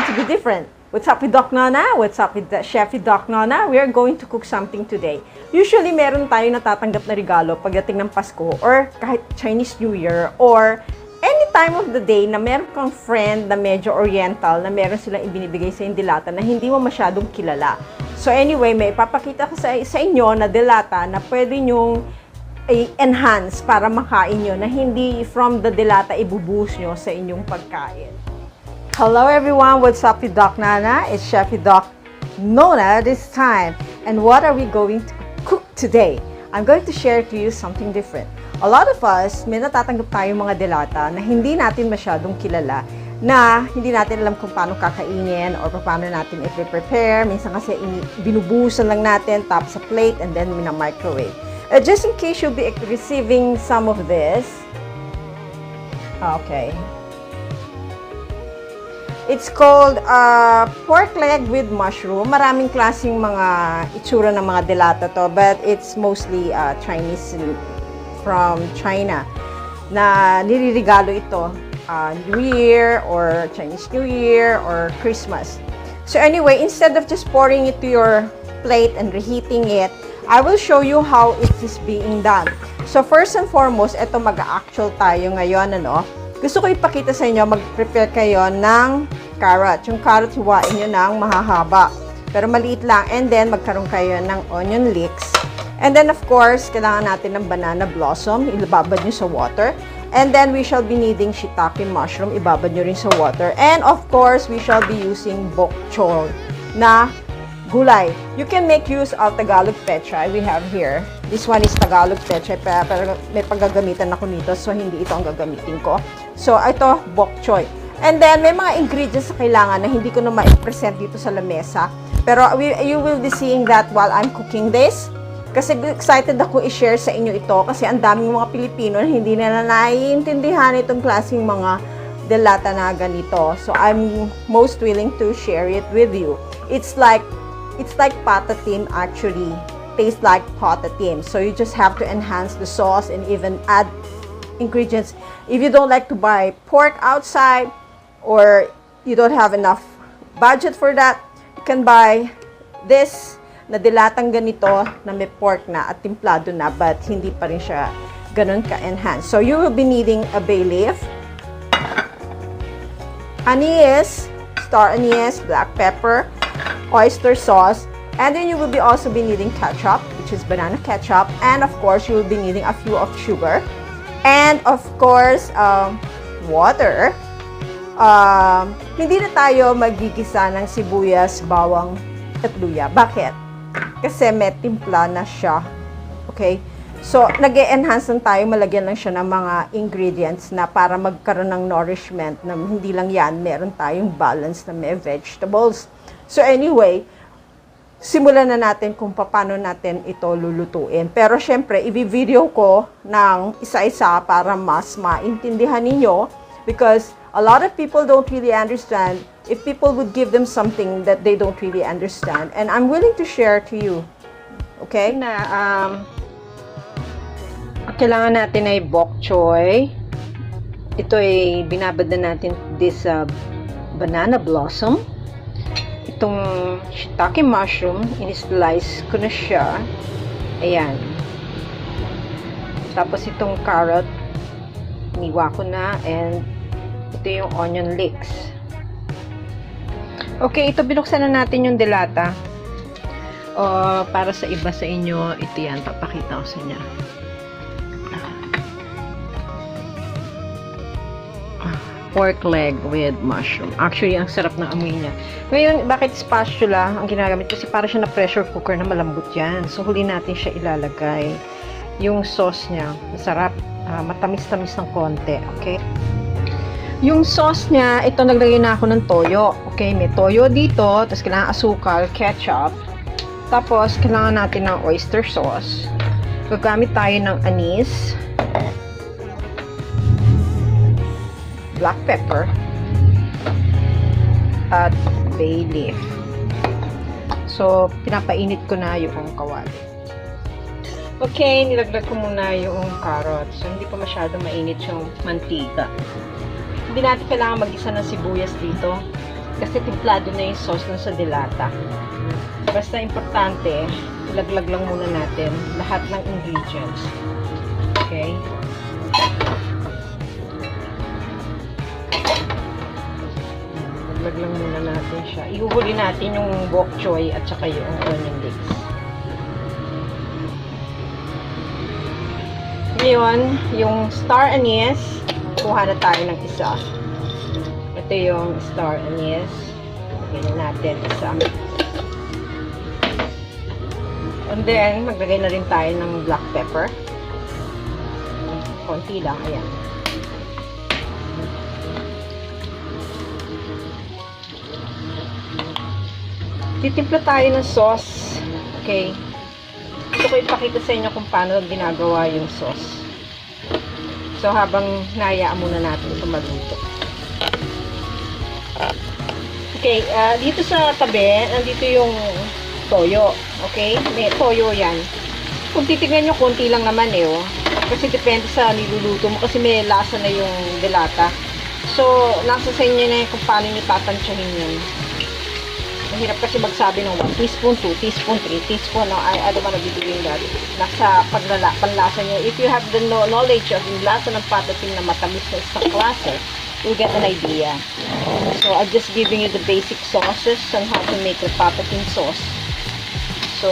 going to be different. What's up with Doc Nona? What's up with Chef Doc Nona? We are going to cook something today. Usually, meron tayo natatanggap na regalo pagdating ng Pasko or kahit Chinese New Year or any time of the day na meron kang friend na medyo oriental na meron silang ibinibigay sa dilata na hindi mo masyadong kilala. So anyway, may ipapakita ko sa inyo na dilata na pwede nyong i-enhance para makain nyo na hindi from the dilata ibubuhos nyo sa inyong pagkain. Hello everyone, what's up with Doc Nana? It's Chef Doc Nona this time. And what are we going to cook today? I'm going to share to you something different. A lot of us, may natatanggap tayong mga dilata na hindi natin masyadong kilala, na hindi natin alam kung paano kakainin or paano natin i-prepare. Minsan kasi binubuhusan lang natin, tap sa plate, and then mina-microwave. Just in case you'll be receiving some of this. Okay. It's called pork leg with mushroom. Maraming klaseng mga itsura ng mga dilata to, but it's mostly Chinese from China na niriregalo ito New Year or Chinese New Year or Christmas. So anyway, instead of just pouring it to your plate and reheating it, I will show you how it is being done. So first and foremost, ito mag-actual tayo ngayon, ano? Gusto ko ipakita sa inyo, mag-prepare kayo ng carrot. Yung carrot, hiwain nyo ng mahahaba. Pero maliit lang. And then, magkaroon kayo ng onion leeks. And then, of course, kailangan natin ng banana blossom. Ibabad nyo sa water. And then, we shall be needing shiitake mushroom. Ibabad nyo rin sa water. And, of course, we shall be using bok choy na gulay. You can make use of Tagalog pechay we have here. This one is Tagalog pechay, pero may paggagamitan ako nito, so hindi ito ang gagamitin ko. So, ito, bok choy. And then, may mga ingredients na kailangan na hindi ko na ma-present dito sa lamesa. Pero, you will be seeing that while I'm cooking this. Kasi excited ako i-share sa inyo ito kasi ang daming mga Pilipino na hindi na naiintindihan itong klaseng mga delata na ganito. So, I'm most willing to share it with you. It's like patatim actually. Tastes like patatim. So you just have to enhance the sauce and even add ingredients. If you don't like to buy pork outside or you don't have enough budget for that, you can buy this na dilatang ganito na may pork na at timplado na but hindi pa rin siya ganun ka-enhance. So you will be needing a bay leaf, anise, star anise, black pepper, oyster sauce, and then you will be also be needing ketchup, which is banana ketchup, and of course you will be needing a few of sugar, and of course water. Hindi na tayo magigisa ng sibuyas, bawang at luya. Bakit? Kasi may timpla na siya. Okay? So, nag-e-enhance lang tayo, malagyan lang siya ng mga ingredients na para magkaroon ng nourishment na hindi lang yan, meron tayong balance na may vegetables. So anyway, simulan na natin kung paano natin ito lulutuin. Pero syempre, i-video ko ng isa-isa para mas maintindihan ninyo because a lot of people don't really understand if people would give them something that they don't really understand. And I'm willing to share to you. Okay? Kailangan natin ay bok choy. Ito ay binabad na natin this banana blossom. Itong shiitake mushroom, in-slice ko na siya. Ayan. Tapos itong carrot, iniwa ko na. And ito yung onion leeks. Okay, ito binuksan na natin yung dilata. Para sa iba sa inyo, ito yan. Papakita ko sa inyo. Pork leg with mushroom. Actually, ang sarap ng amoy niya. Ngayon, bakit spatula ang ginagamit? Kasi para siya na pressure cooker na malambot yan. So, huli natin siya ilalagay. Yung sauce niya, masarap. Matamis-tamis ng konti. Okay? Yung sauce niya, ito naglagay na ako ng toyo. Okay? May toyo dito. Tapos, kailangan asukal, ketchup. Tapos, kailangan natin ng oyster sauce. Gagamit tayo ng anise. Black pepper at bay leaf. So, pinapainit ko na yung kawali. Okay, nilaglag ko muna yung carrots. So, hindi pa masyado mainit yung mantika. Hindi natin kailangan mag-isa ng sibuyas dito. Kasi timplado na yung sauce nun sa delata. Basta importante, ilaglag lang muna natin lahat ng ingredients. Okay? Ilaglag lang muna natin siya. Ihuhuli natin yung bok choy at saka yung onion leeks. Ngayon, yung star anise, kuha na tayo ng isa. Ito yung star anise. Lagyan natin isa. And then, maglagay na rin tayo ng black pepper. Konti lang, ayan. Titimpla tayo ng sauce. Okay. Gusto ko ipakita sa inyo kung paano ginagawa yung sauce. So, habang nahayaan muna natin ito maluto. Okay, dito sa tabi, nandito yung toyo. Okay? May toyo yan. Kung titignan nyo, konti lang naman oh. Kasi depende sa niluluto mo. Kasi may lasa na yung delata. So, nasa sa inyo na kung paano nyo tatansyahin yun. Mahirap kasi magsabi ng 1 teaspoon, 2 teaspoon, 3 teaspoon. No? I don't wanna be doing that. Nasa panlasa nyo. If you have the knowledge of yung lasa ng patatim na matamis na isang klase, you'll get an idea. So, I'm just giving you the basic sauces on how to make the patatim sauce. So,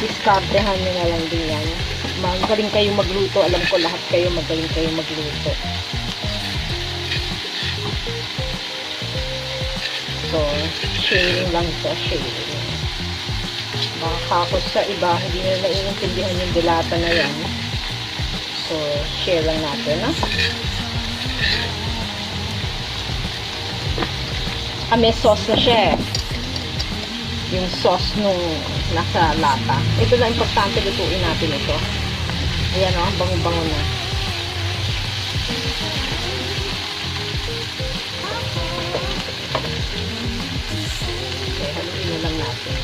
diskartehan nyo na lang din yan. Magaling kayo magluto. Alam ko lahat kayo magaling kayo magluto. So, sharing lang ito. Sharing. Makakakos sa iba. Hindi na naiintindihan yung dilata na yan. So, share lang natin. Ha? May sauce na siya eh. Yung sauce nung nasa lata. Ito na importante, lutuin natin ito. Ayan o, bango-bango na. Okay, haluin na lang natin.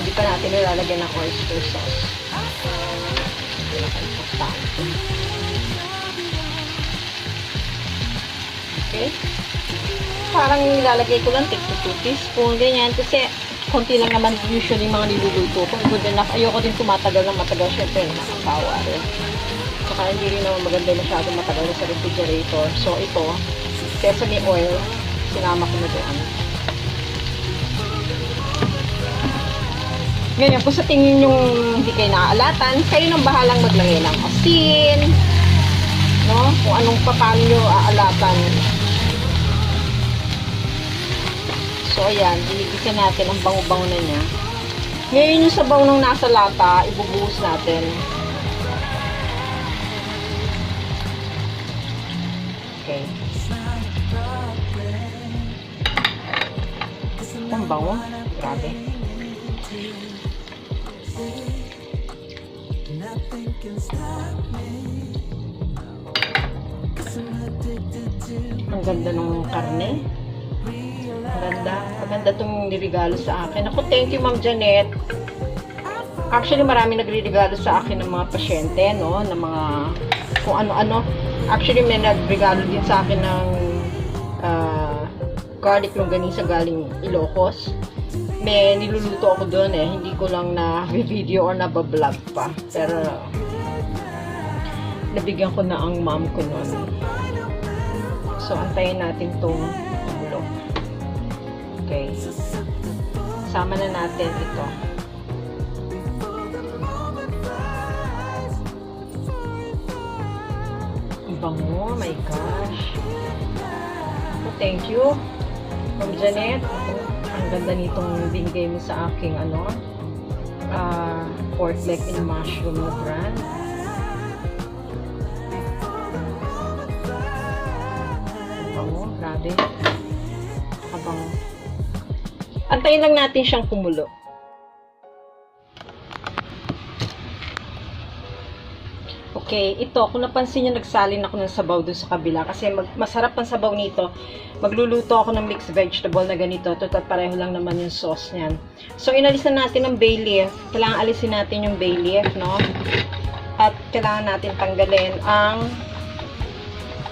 Hindi pa natin nilalagyan ng oyster sauce. Ito na importante. Okay? Parang nilalagay ko lang 2 teaspoon, ganyan. Kasi, konti lang naman usually mga niluluto ko. Good enough. Ayoko din tumatagal ng matagal. Siyempre, nakakawa rin. Saka, hindi rin naman maganda masyadong matagal sa refrigerator. So, ito, sesame oil, sinama ko na doon. Ngayon, kung sa tingin yung hindi kayo naaalatan, kayo nang bahalang maglagay ng asin, no? Kung anong paano nyo aalatan. So, ayan, binibigyan natin ang bango-bango na niya. Ngayon yung sabaw ng nasa lata, ibubuhos natin. Okay. Ang bango. Grabe. Ang ganda ng karne. Maganda itong nirigalo sa akin. Ako, thank you, Ma'am Janet. Actually, marami nagre-regalo sa akin ng mga pasyente, no? Ng mga kung ano-ano. Actually, may nagregalo din sa akin ng garlic longganisa galing Ilocos. May niluluto ako doon eh. Hindi ko lang na video or nabablog pa. Pero, nabigyan ko na ang mom ko noon. So, antayin natin itong ulo. Okay. Sama na natin ito. Ang bango. Oh my gosh. Oh, thank you. From Janet. Ang ganda nitong binigay mo sa aking pork leg and mushroom na brand. Ang bango. Grabe. Habang antayin lang natin siyang kumulo. Okay, ito, kung napansin nyo, nagsalin ako ng sabaw doon sa kabila. Kasi masarap ang sabaw nito. Magluluto ako ng mixed vegetable na ganito. Total, pareho lang naman yung sauce niyan. So, inalis na natin ang bay leaf. Kailangan alisin natin yung bay leaf, no? At kailangan natin tanggalin ang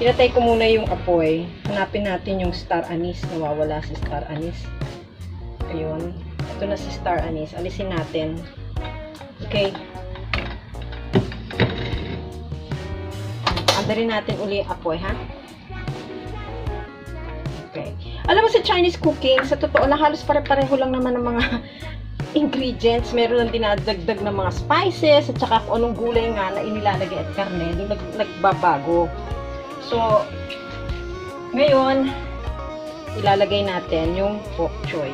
Pinatay ko muna yung apoy. Hanapin natin yung star anise. Nawawala si star anise. Ayun. Ito na si star anise. Alisin natin. Okay. Andarin natin uli yung apoy, ha? Okay. Alam mo sa Chinese cooking, sa totoo na halos pare-pareho lang naman ng mga ingredients. Meron lang dinadagdag ng mga spices at saka kung anong gulay nga na inilalagay at karne. Doon nagbabago. So, ngayon, ilalagay natin yung bok choy.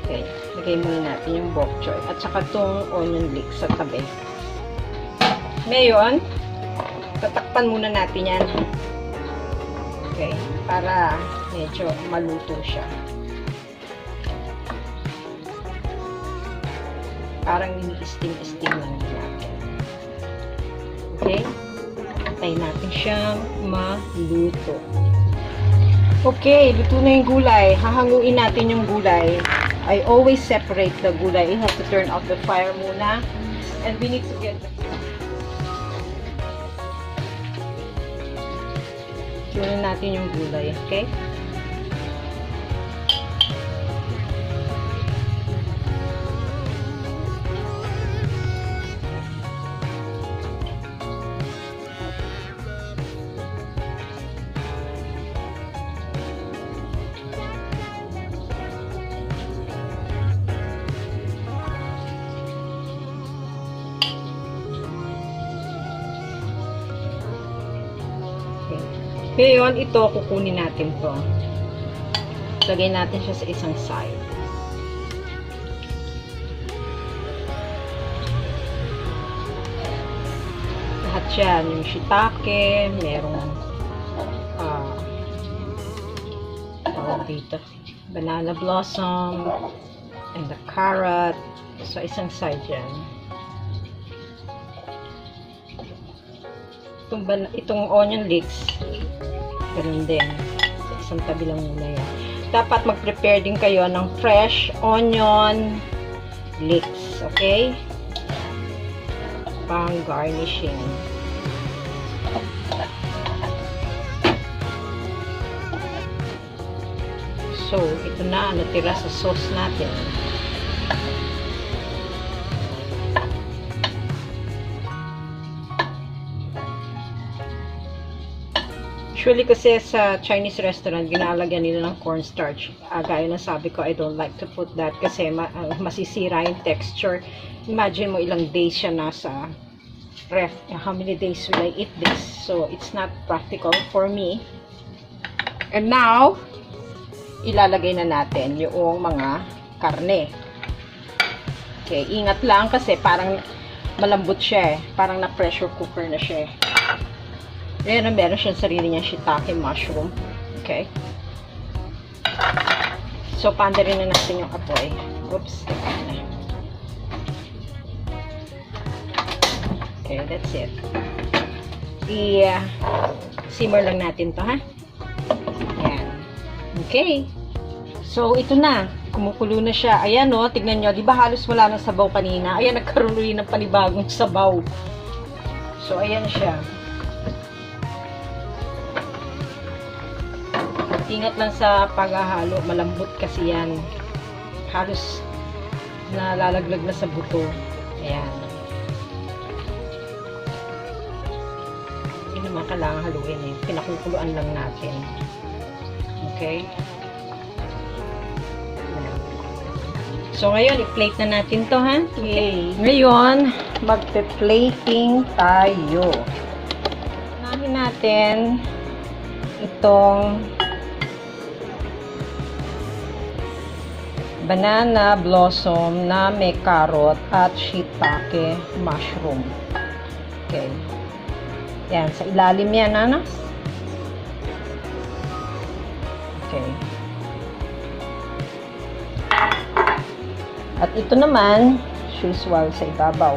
Okay, lagay muna natin yung bok choy. At saka itong onion leeks sa tabi. Ngayon, tatakpan muna natin yan. Okay, para medyo maluto siya. Parang ini-steam lang natin. Okay? Tayo natin siyang maluto. Okay, luto na yung gulay. Hahanguin natin yung gulay. I always separate the gulay. You have to turn off the fire muna. And we need to get the... Tunan natin yung gulay. Okay? Ngayon, ito, kukunin natin to. Lagay natin siya sa isang side. Lahat yan. Yung shiitake, merong tawag dito, banana blossom, and the carrot. So, isang side yan. Itong onion leeks, ganun din. Sa isang tabi lang muna yan. Dapat mag-prepare din kayo ng fresh onion leeks. Okay? Pang garnishing. So, ito na. Natira sa sauce natin. Usually kasi sa Chinese restaurant, ginalagyan nila ng cornstarch. Gaya na sabi ko, I don't like to put that kasi masisira yung texture. Imagine mo ilang days siya nasa ref. How many days will I eat this? So, it's not practical for me. And now, ilalagay na natin yung mga karne. Okay, ingat lang kasi parang malambot siya eh. Parang na pressure cooker na siya eh. Meron siyang sarili niyang shiitake mushroom. Okay. So, pandarin na natin yung apoy. Oops. Okay, that's it. I-simmer lang natin to, ha? Ayan. Okay. So, ito na. Kumukulo na siya. Ayan, no. Tignan nyo. Di ba halos wala ng sabaw kanina? Ayan, nagkaroon rin ng panibagong sabaw. So, ayan siya. Ingat lang sa paghahalo, malambot kasi yan. Halos nalalaglag na sa buto. Ayan. Hindi naman kailangan haluin eh. Pinakukuluan lang natin. Okay? So, ngayon, i-plate na natin to, ha? Okay. Ngayon, magpe-plating tayo. Unahin natin itong banana blossom na may carrot at shiitake mushroom. Okay. Yan, sa ilalim yan, ano? Okay. At ito naman, usual sa ibabaw.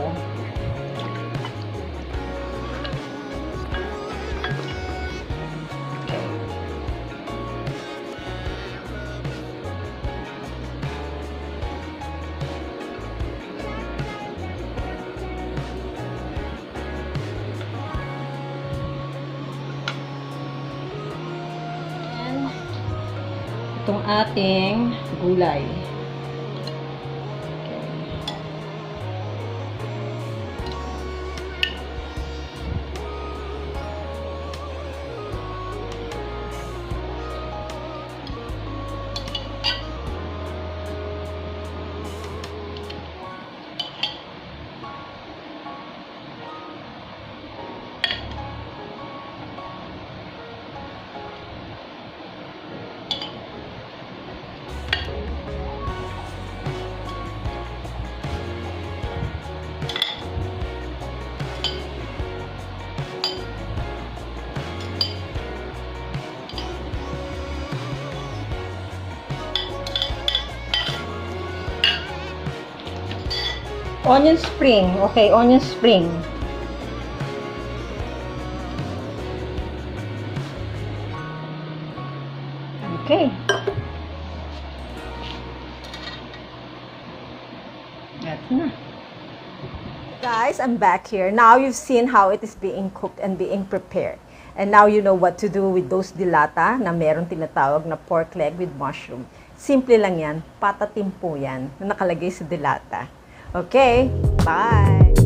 itong ating gulay. Onion spring. Okay, onion spring. Okay. That's na. Guys, I'm back here. Now you've seen how it is being cooked and being prepared. And now you know what to do with those dilata na meron tinatawag na pork leg with mushroom. Simple lang yan. Patatim po yan na nakalagay sa dilata. Okay, bye!